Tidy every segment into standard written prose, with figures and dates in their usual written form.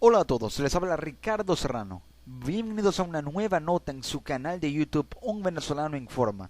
Hola a todos, les habla Ricardo Serrano. Bienvenidos a una nueva nota en su canal de YouTube Un Venezolano Informa.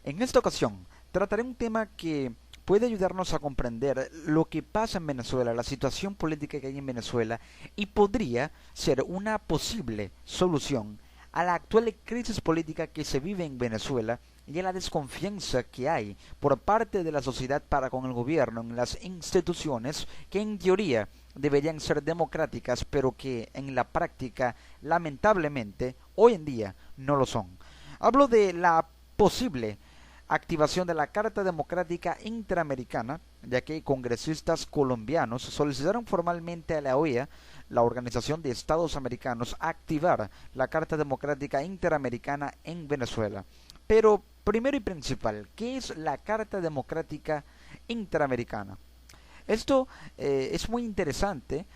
En esta ocasión trataré un tema que puede ayudarnos a comprender lo que pasa en Venezuela, la situación política que hay en Venezuela y podría ser una posible solución a la actual crisis política que se vive en Venezuela y a la desconfianza que hay por parte de la sociedad para con el gobierno en las instituciones que en teoría deberían ser democráticas, pero que en la práctica, lamentablemente, hoy en día no lo son. Hablo de la posible activación de la Carta Democrática Interamericana, ya que congresistas colombianos solicitaron formalmente a la OEA, la Organización de Estados Americanos, activar la Carta Democrática Interamericana en Venezuela. Pero, primero y principal, ¿qué es la Carta Democrática Interamericana? Esto es muy interesante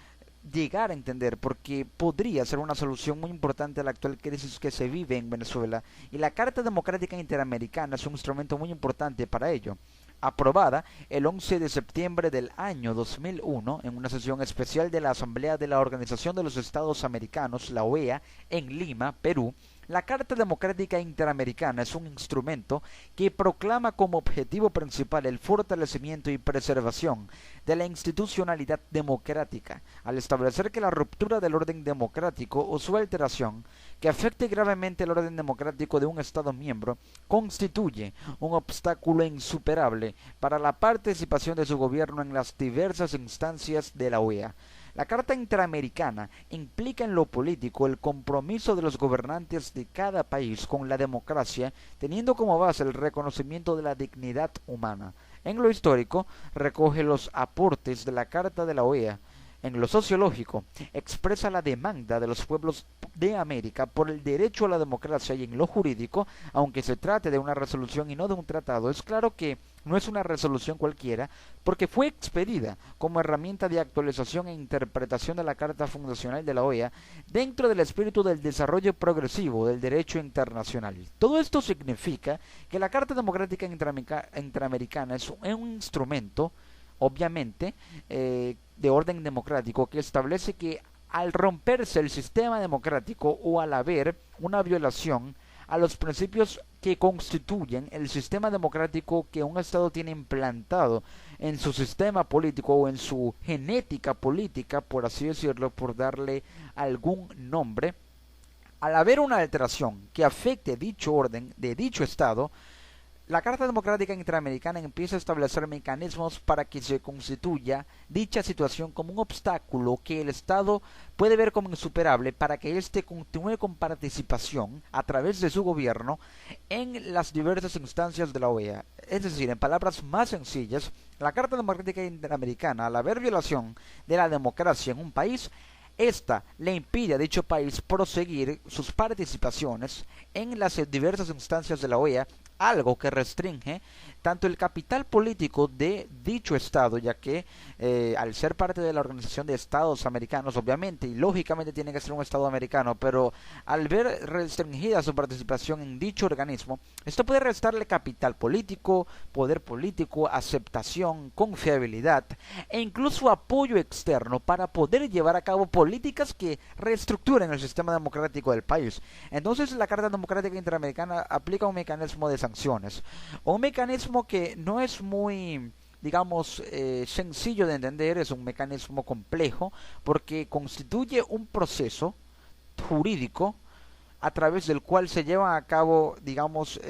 llegar a entender porque podría ser una solución muy importante a la actual crisis que se vive en Venezuela y la Carta Democrática Interamericana es un instrumento muy importante para ello. Aprobada el 11 de septiembre del año 2001 en una sesión especial de la Asamblea de la Organización de los Estados Americanos, la OEA, en Lima, Perú, la Carta Democrática Interamericana es un instrumento que proclama como objetivo principal el fortalecimiento y preservación de la institucionalidad democrática, al establecer que la ruptura del orden democrático o su alteración que afecte gravemente el orden democrático de un Estado miembro constituye un obstáculo insuperable para la participación de su gobierno en las diversas instancias de la OEA. La Carta Interamericana implica en lo político el compromiso de los gobernantes de cada país con la democracia, teniendo como base el reconocimiento de la dignidad humana. En lo histórico, recoge los aportes de la Carta de la OEA. En lo sociológico, expresa la demanda de los pueblos de América por el derecho a la democracia y en lo jurídico, aunque se trate de una resolución y no de un tratado, es claro que no es una resolución cualquiera, porque fue expedida como herramienta de actualización e interpretación de la Carta Fundacional de la OEA dentro del espíritu del desarrollo progresivo del derecho internacional. Todo esto significa que la Carta Democrática Interamericana es un instrumento, obviamente, de orden democrático que establece que al romperse el sistema democrático o al haber una violación a los principios que constituyen el sistema democrático que un Estado tiene implantado en su sistema político o en su genética política, por así decirlo, por darle algún nombre, al haber una alteración que afecte dicho orden de dicho Estado, la Carta Democrática Interamericana empieza a establecer mecanismos para que se constituya dicha situación como un obstáculo que el Estado puede ver como insuperable para que éste continúe con participación a través de su gobierno en las diversas instancias de la OEA. Es decir, en palabras más sencillas, la Carta Democrática Interamericana, al haber violación de la democracia en un país, esta le impide a dicho país proseguir sus participaciones en las diversas instancias de la OEA, algo que restringe tanto el capital político de dicho Estado, ya que al ser parte de la Organización de Estados Americanos, obviamente y lógicamente tiene que ser un Estado americano, pero al ver restringida su participación en dicho organismo, esto puede restarle capital político, poder político, aceptación, confiabilidad e incluso apoyo externo para poder llevar a cabo políticas que reestructuren el sistema democrático del país. Entonces la Carta Democrática Interamericana aplica un mecanismo de sanciones, un mecanismo que no es muy, digamos, sencillo de entender, es un mecanismo complejo porque constituye un proceso jurídico a través del cual se llevan a cabo, digamos,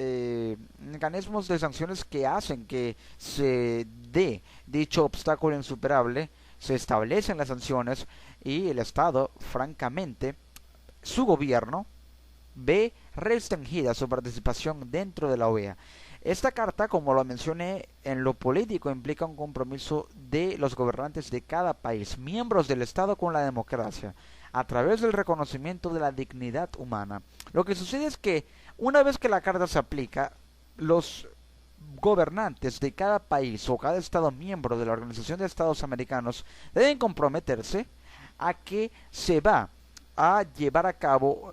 mecanismos de sanciones que hacen que se dé dicho obstáculo insuperable, se establecen las sanciones y el Estado, francamente, su gobierno ve restringida su participación dentro de la OEA. Esta carta, como lo mencioné, en lo político implica un compromiso de los gobernantes de cada país, miembros del Estado con la democracia, a través del reconocimiento de la dignidad humana. Lo que sucede es que una vez que la carta se aplica, los gobernantes de cada país o cada Estado miembro de la Organización de Estados Americanos deben comprometerse a que se va a llevar a cabo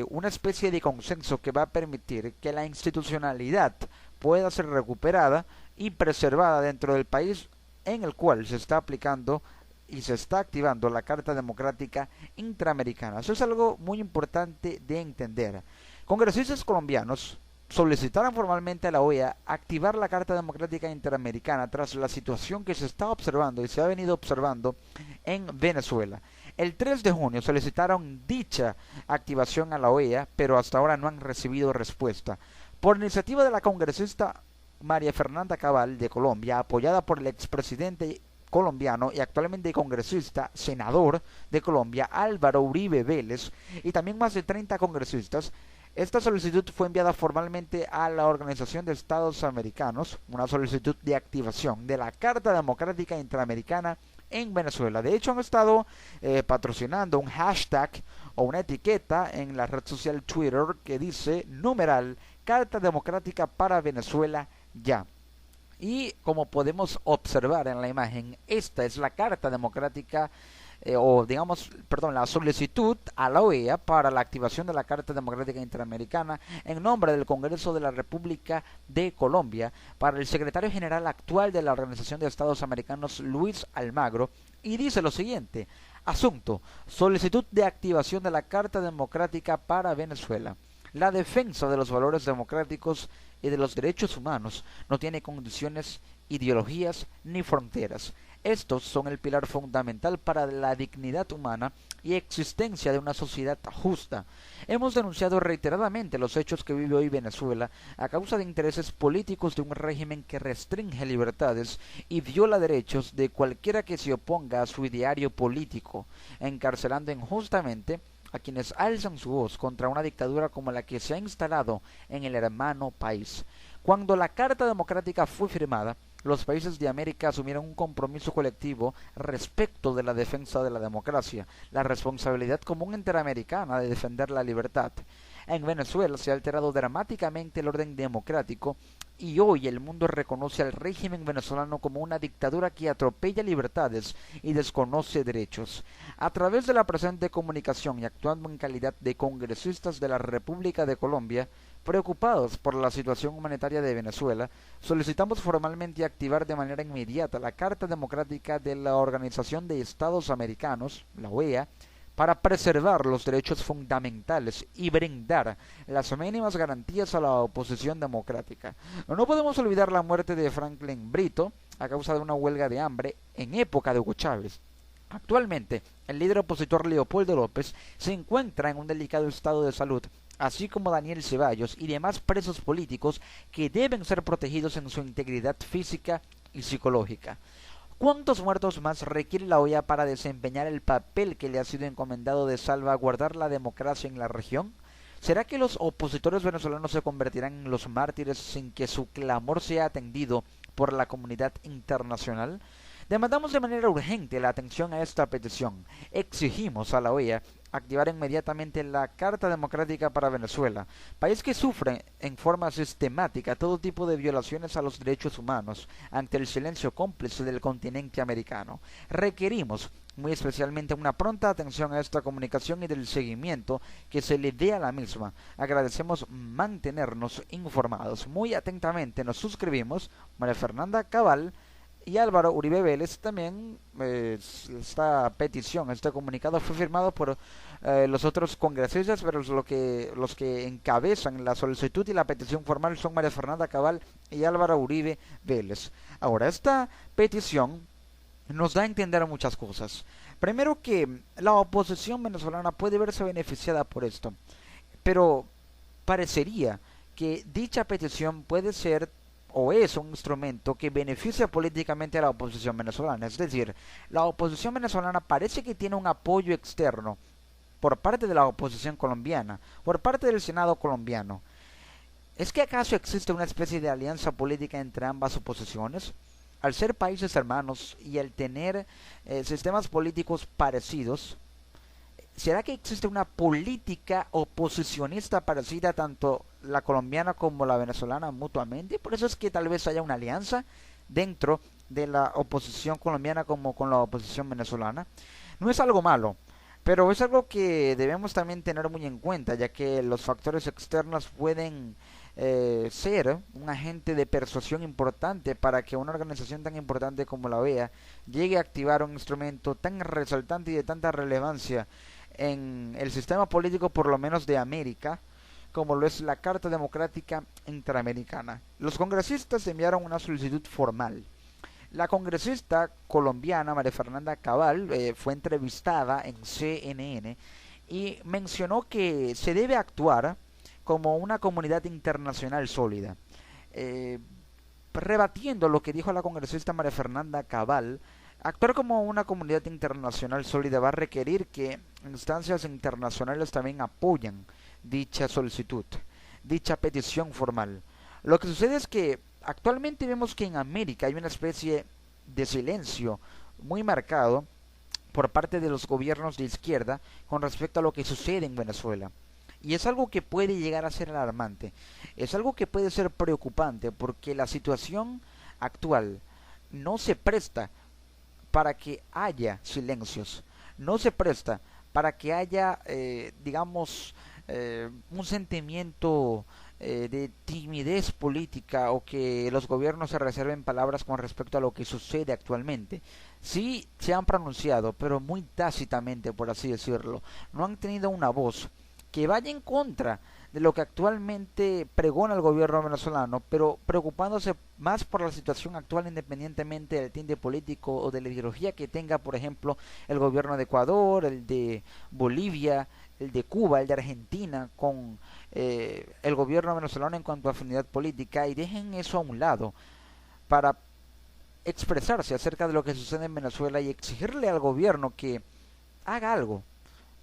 una especie de consenso que va a permitir que la institucionalidad pueda ser recuperada y preservada dentro del país en el cual se está aplicando y se está activando la Carta Democrática Interamericana. Eso es algo muy importante de entender. Congresistas colombianos solicitaron formalmente a la OEA activar la Carta Democrática Interamericana tras la situación que se está observando y se ha venido observando en Venezuela. El 3 de junio solicitaron dicha activación a la OEA, pero hasta ahora no han recibido respuesta. Por iniciativa de la congresista María Fernanda Cabal de Colombia, apoyada por el expresidente colombiano y actualmente congresista, senador de Colombia, Álvaro Uribe Vélez, y también más de 30 congresistas, esta solicitud fue enviada formalmente a la Organización de Estados Americanos, una solicitud de activación de la Carta Democrática Interamericana en Venezuela. De hecho, han estado patrocinando un hashtag o una etiqueta en la red social Twitter que dice numeral Carta Democrática para Venezuela ya. Y como podemos observar en la imagen, esta es la Carta Democrática la solicitud a la OEA para la activación de la Carta Democrática Interamericana en nombre del Congreso de la República de Colombia para el secretario general actual de la Organización de Estados Americanos, Luis Almagro, y dice lo siguiente: asunto, solicitud de activación de la Carta Democrática para Venezuela. La defensa de los valores democráticos y de los derechos humanos no tiene condiciones, ideologías ni fronteras. Estos son el pilar fundamental para la dignidad humana y existencia de una sociedad justa. Hemos denunciado reiteradamente los hechos que vive hoy Venezuela a causa de intereses políticos de un régimen que restringe libertades y viola derechos de cualquiera que se oponga a su ideario político, encarcelando injustamente a quienes alzan su voz contra una dictadura como la que se ha instalado en el hermano país. Cuando la Carta Democrática fue firmada, los países de América asumieron un compromiso colectivo respecto de la defensa de la democracia, la responsabilidad común interamericana de defender la libertad. En Venezuela se ha alterado dramáticamente el orden democrático y hoy el mundo reconoce al régimen venezolano como una dictadura que atropella libertades y desconoce derechos. A través de la presente comunicación y actuando en calidad de congresistas de la República de Colombia, preocupados por la situación humanitaria de Venezuela, solicitamos formalmente activar de manera inmediata la Carta Democrática de la Organización de Estados Americanos, la OEA, para preservar los derechos fundamentales y brindar las mínimas garantías a la oposición democrática. No podemos olvidar la muerte de Franklin Brito a causa de una huelga de hambre en época de Hugo Chávez. Actualmente, el líder opositor Leopoldo López se encuentra en un delicado estado de salud, así como Daniel Ceballos y demás presos políticos que deben ser protegidos en su integridad física y psicológica. ¿Cuántos muertos más requiere la OEA para desempeñar el papel que le ha sido encomendado de salvaguardar la democracia en la región? ¿Será que los opositores venezolanos se convertirán en los mártires sin que su clamor sea atendido por la comunidad internacional? Demandamos de manera urgente la atención a esta petición. Exigimos a la OEA activar inmediatamente la Carta Democrática para Venezuela, país que sufre en forma sistemática todo tipo de violaciones a los derechos humanos ante el silencio cómplice del continente americano. Requerimos muy especialmente una pronta atención a esta comunicación y del seguimiento que se le dé a la misma. Agradecemos mantenernos informados. Muy atentamente nos suscribimos, María Fernanda Cabal y Álvaro Uribe Vélez. También esta petición, este comunicado fue firmado por los otros congresistas, pero los que encabezan la solicitud y la petición formal son María Fernanda Cabal y Álvaro Uribe Vélez. Ahora, esta petición nos da a entender muchas cosas. Primero, que la oposición venezolana puede verse beneficiada por esto, pero parecería que dicha petición puede ser o es un instrumento que beneficia políticamente a la oposición venezolana. Es decir, la oposición venezolana parece que tiene un apoyo externo por parte de la oposición colombiana, por parte del Senado colombiano. ¿Es que acaso existe una especie de alianza política entre ambas oposiciones? Al ser países hermanos y al tener sistemas políticos parecidos, ¿será que existe una política oposicionista parecida tanto la colombiana como la venezolana mutuamente? Por eso es que tal vez haya una alianza dentro de la oposición colombiana como con la oposición venezolana. No es algo malo, pero es algo que debemos también tener muy en cuenta, ya que los factores externos pueden ser un agente de persuasión importante para que una organización tan importante como la OEA llegue a activar un instrumento tan resaltante y de tanta relevancia en el sistema político, por lo menos de América, como lo es la Carta Democrática Interamericana. Los congresistas enviaron una solicitud formal. La congresista colombiana María Fernanda Cabal fue entrevistada en CNN y mencionó que se debe actuar como una comunidad internacional sólida. Eh, Rebatiendo lo que dijo la congresista María Fernanda Cabal, actuar como una comunidad internacional sólida va a requerir que instancias internacionales también apoyen dicha solicitud, dicha petición formal. Lo que sucede es que actualmente vemos que en América hay una especie de silencio muy marcado por parte de los gobiernos de izquierda con respecto a lo que sucede en Venezuela. Y es algo que puede llegar a ser alarmante, es algo que puede ser preocupante porque la situación actual no se presta para que haya silencios, no se presta para que haya, digamos, un sentimiento de timidez política o que los gobiernos se reserven palabras con respecto a lo que sucede actualmente. Sí se han pronunciado, pero muy tácitamente, por así decirlo. No han tenido una voz que vaya en contra de lo que actualmente pregona el gobierno venezolano, pero preocupándose más por la situación actual independientemente del tinte político o de la ideología que tenga, por ejemplo, el gobierno de Ecuador, el de Bolivia, el de Cuba, el de Argentina, con el gobierno venezolano en cuanto a afinidad política, y dejen eso a un lado para expresarse acerca de lo que sucede en Venezuela y exigirle al gobierno que haga algo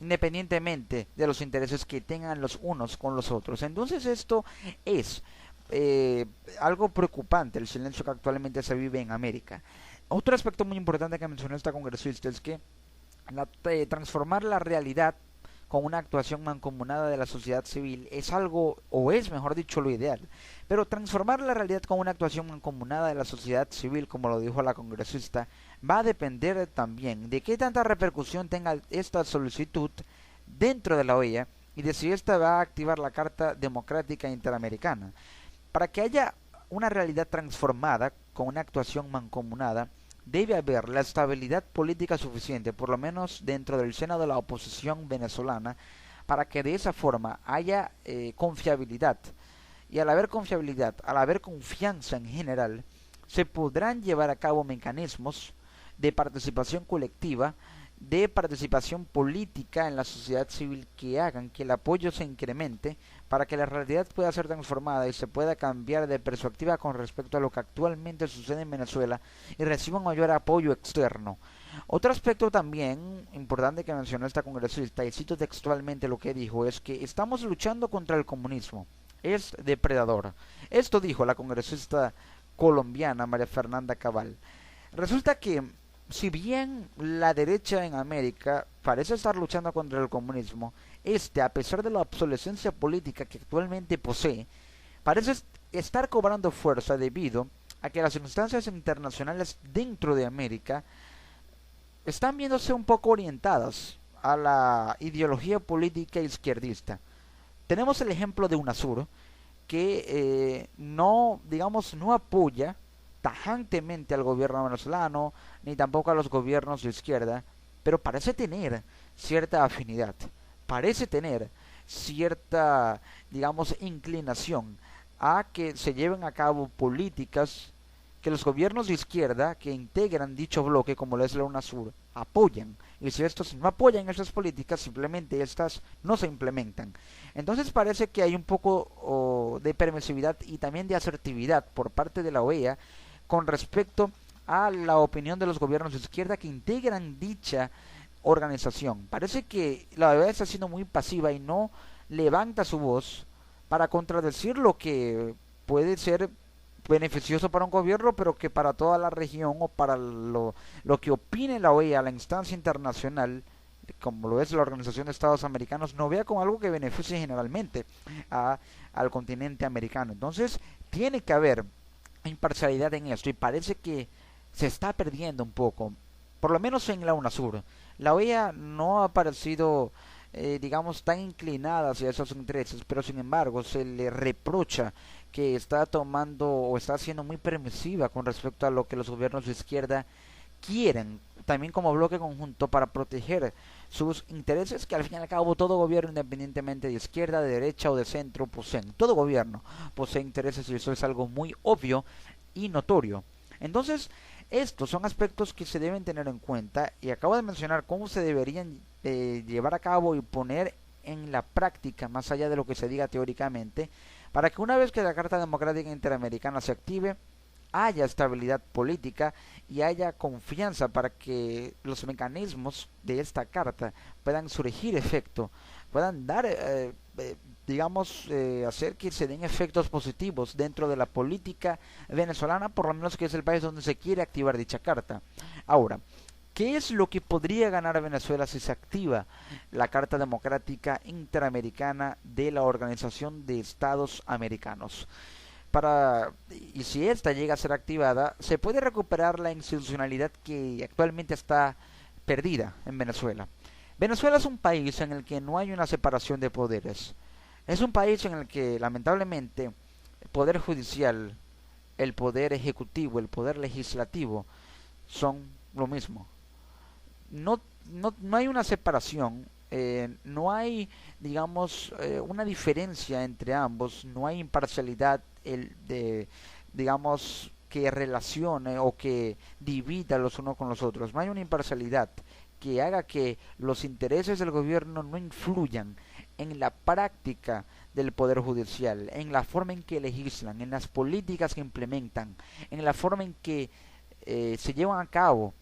independientemente de los intereses que tengan los unos con los otros. Entonces esto es eh, algo preocupante, el silencio que actualmente se vive en América. Otro aspecto muy importante que mencionó esta congresista es que transformar la realidad con una actuación mancomunada de la sociedad civil es algo, o es mejor dicho, lo ideal. Pero transformar la realidad con una actuación mancomunada de la sociedad civil, como lo dijo la congresista, va a depender también de qué tanta repercusión tenga esta solicitud dentro de la OEA y de si ésta va a activar la Carta Democrática Interamericana. Para que haya una realidad transformada con una actuación mancomunada, debe haber la estabilidad política suficiente, por lo menos dentro del seno de la oposición venezolana, para que de esa forma haya confiabilidad. Y al haber confiabilidad, al haber confianza en general, se podrán llevar a cabo mecanismos de participación colectiva, de participación política en la sociedad civil que hagan que el apoyo se incremente para que la realidad pueda ser transformada y se pueda cambiar de perspectiva con respecto a lo que actualmente sucede en Venezuela y reciba un mayor apoyo externo. Otro aspecto también importante que mencionó esta congresista, y cito textualmente lo que dijo, es que estamos luchando contra el comunismo, es depredador. Esto dijo la congresista colombiana María Fernanda Cabal. Resulta que si bien la derecha en América parece estar luchando contra el comunismo, este, a pesar de la obsolescencia política que actualmente posee, parece estar cobrando fuerza debido a que las instancias internacionales dentro de América están viéndose un poco orientadas a la ideología política izquierdista. Tenemos el ejemplo de UNASUR, que no, digamos, no apoya tajantemente al gobierno venezolano, ni tampoco a los gobiernos de izquierda, pero parece tener cierta afinidad, parece tener cierta, digamos, inclinación a que se lleven a cabo políticas que los gobiernos de izquierda que integran dicho bloque, como lo es la UNASUR, apoyan. Y si estos no apoyan esas políticas, simplemente estas no se implementan. Entonces parece que hay un poco de permisividad y también de asertividad por parte de la OEA con respecto a la opinión de los gobiernos de izquierda que integran dicha organización. Parece que la OEA está siendo muy pasiva y no levanta su voz para contradecir lo que puede ser beneficioso para un gobierno, pero que para toda la región o para lo que opine la OEA, la instancia internacional, como lo es la Organización de Estados Americanos, no vea como algo que beneficie generalmente al continente americano. Entonces, tiene que haber imparcialidad en esto y parece que se está perdiendo un poco, por lo menos en la UNASUR. La OEA no ha parecido digamos, tan inclinada hacia esos intereses, pero sin embargo se le reprocha que está tomando o está siendo muy permisiva con respecto a lo que los gobiernos de izquierda quieren, también como bloque conjunto para proteger sus intereses, que al fin y al cabo todo gobierno, independientemente de izquierda, de derecha o de centro, poseen, todo gobierno posee intereses y eso es algo muy obvio y notorio. Entonces, estos son aspectos que se deben tener en cuenta y acabo de mencionar cómo se deberían llevar a cabo y poner en la práctica, más allá de lo que se diga teóricamente, para que una vez que la Carta Democrática Interamericana se active, haya estabilidad política y haya confianza para que los mecanismos de esta carta puedan surgir efecto, puedan dar, digamos, hacer que se den efectos positivos dentro de la política venezolana, por lo menos que es el país donde se quiere activar dicha carta. Ahora, ¿qué es lo que podría ganar Venezuela si se activa la Carta Democrática Interamericana de la Organización de Estados Americanos? Y si esta llega a ser activada, se puede recuperar la institucionalidad que actualmente está perdida en Venezuela. Venezuela es un país en el que no hay una separación de poderes. Es un país en el que, lamentablemente, el poder judicial, el poder ejecutivo, el poder legislativo son lo mismo. No hay una separación, no hay, digamos, una diferencia entre ambos, no hay imparcialidad, digamos, que relacione o que divida los unos con los otros, no hay una imparcialidad que haga que los intereses del gobierno no influyan en la práctica del poder judicial, en la forma en que legislan, en las políticas que implementan, en la forma en que se llevan a cabo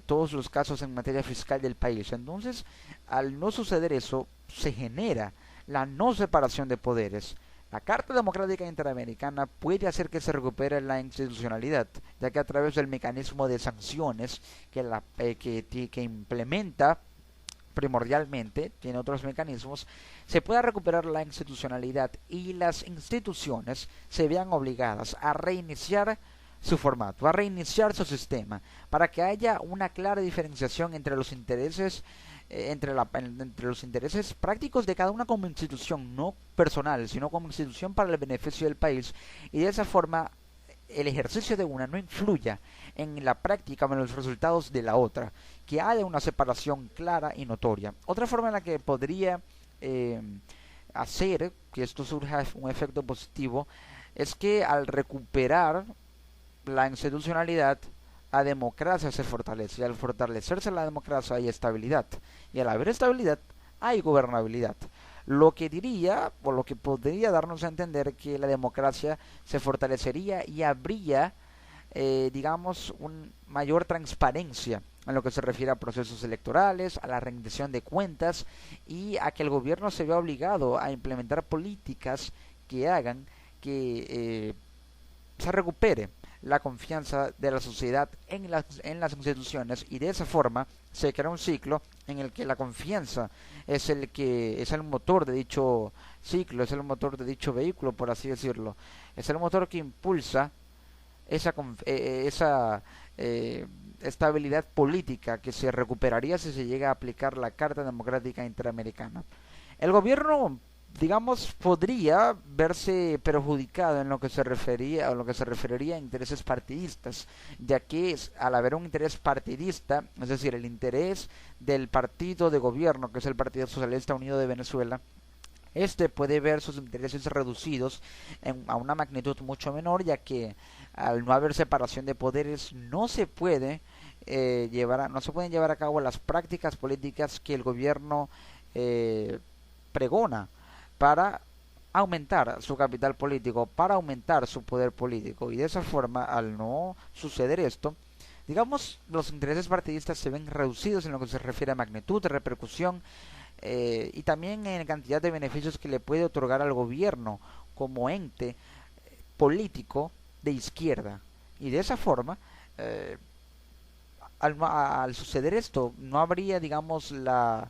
todos los casos en materia fiscal del país. Entonces, al no suceder eso, se genera la no separación de poderes. La Carta Democrática Interamericana puede hacer que se recupere la institucionalidad, ya que a través del mecanismo de sanciones que implementa primordialmente, tiene otros mecanismos, se pueda recuperar la institucionalidad y las instituciones se vean obligadas a reiniciar su formato, a reiniciar su sistema, para que haya una clara diferenciación entre los intereses entre los intereses prácticos de cada una como institución, no personal, sino como institución para el beneficio del país, y de esa forma el ejercicio de una no influya en la práctica o en los resultados de la otra, que haya una separación clara y notoria. Otra forma en la que podría hacer que esto surja un efecto positivo es que al recuperar la institucionalidad, la democracia se fortalece, y al fortalecerse la democracia hay estabilidad, y al haber estabilidad hay gobernabilidad. Lo que diría, o lo que podría darnos a entender que la democracia se fortalecería y habría, digamos, una mayor transparencia en lo que se refiere a procesos electorales, a la rendición de cuentas y a que el gobierno se vea obligado a implementar políticas que hagan que se recupere la confianza de la sociedad en las instituciones, y de esa forma se crea un ciclo en el que la confianza es el motor de dicho ciclo, es el motor de dicho vehículo, por así decirlo, es el motor que impulsa esa estabilidad política que se recuperaría si se llega a aplicar la Carta Democrática Interamericana. El gobierno, digamos, podría verse perjudicado en lo que se refería, a lo que se referiría a intereses partidistas, ya que al haber un interés partidista, es decir, el interés del partido de gobierno, que es el Partido Socialista Unido de Venezuela, este puede ver sus intereses reducidos a una magnitud mucho menor, ya que al no haber separación de poderes no se puede no se pueden llevar a cabo las prácticas políticas que el gobierno pregona para aumentar su capital político, para aumentar su poder político, y de esa forma, al no suceder esto, digamos, los intereses partidistas se ven reducidos en lo que se refiere a magnitud, repercusión y también en cantidad de beneficios que le puede otorgar al gobierno como ente político de izquierda. Y de esa forma, al suceder esto, no habría, digamos, la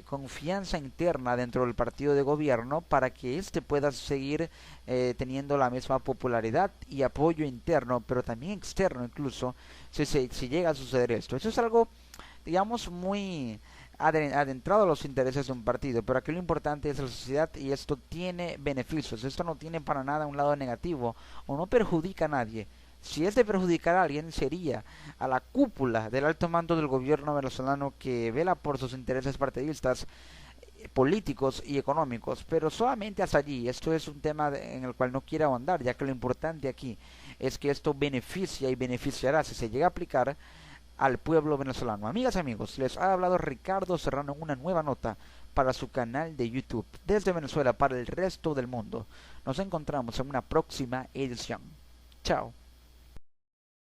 confianza interna dentro del partido de gobierno para que éste pueda seguir teniendo la misma popularidad y apoyo interno, pero también externo incluso, si llega a suceder esto. Eso es algo, digamos, muy adentrado a los intereses de un partido, pero aquí lo importante es la sociedad y esto tiene beneficios, esto no tiene para nada un lado negativo o no perjudica a nadie. Si es de perjudicar a alguien sería a la cúpula del alto mando del gobierno venezolano que vela por sus intereses partidistas, políticos y económicos, pero solamente hasta allí. Esto es un tema en el cual no quiero ahondar, ya que lo importante aquí es que esto beneficia y beneficiará si se llega a aplicar al pueblo venezolano. Amigas y amigos, les ha hablado Ricardo Serrano en una nueva nota para su canal de YouTube desde Venezuela para el resto del mundo. Nos encontramos en una próxima edición. Chao.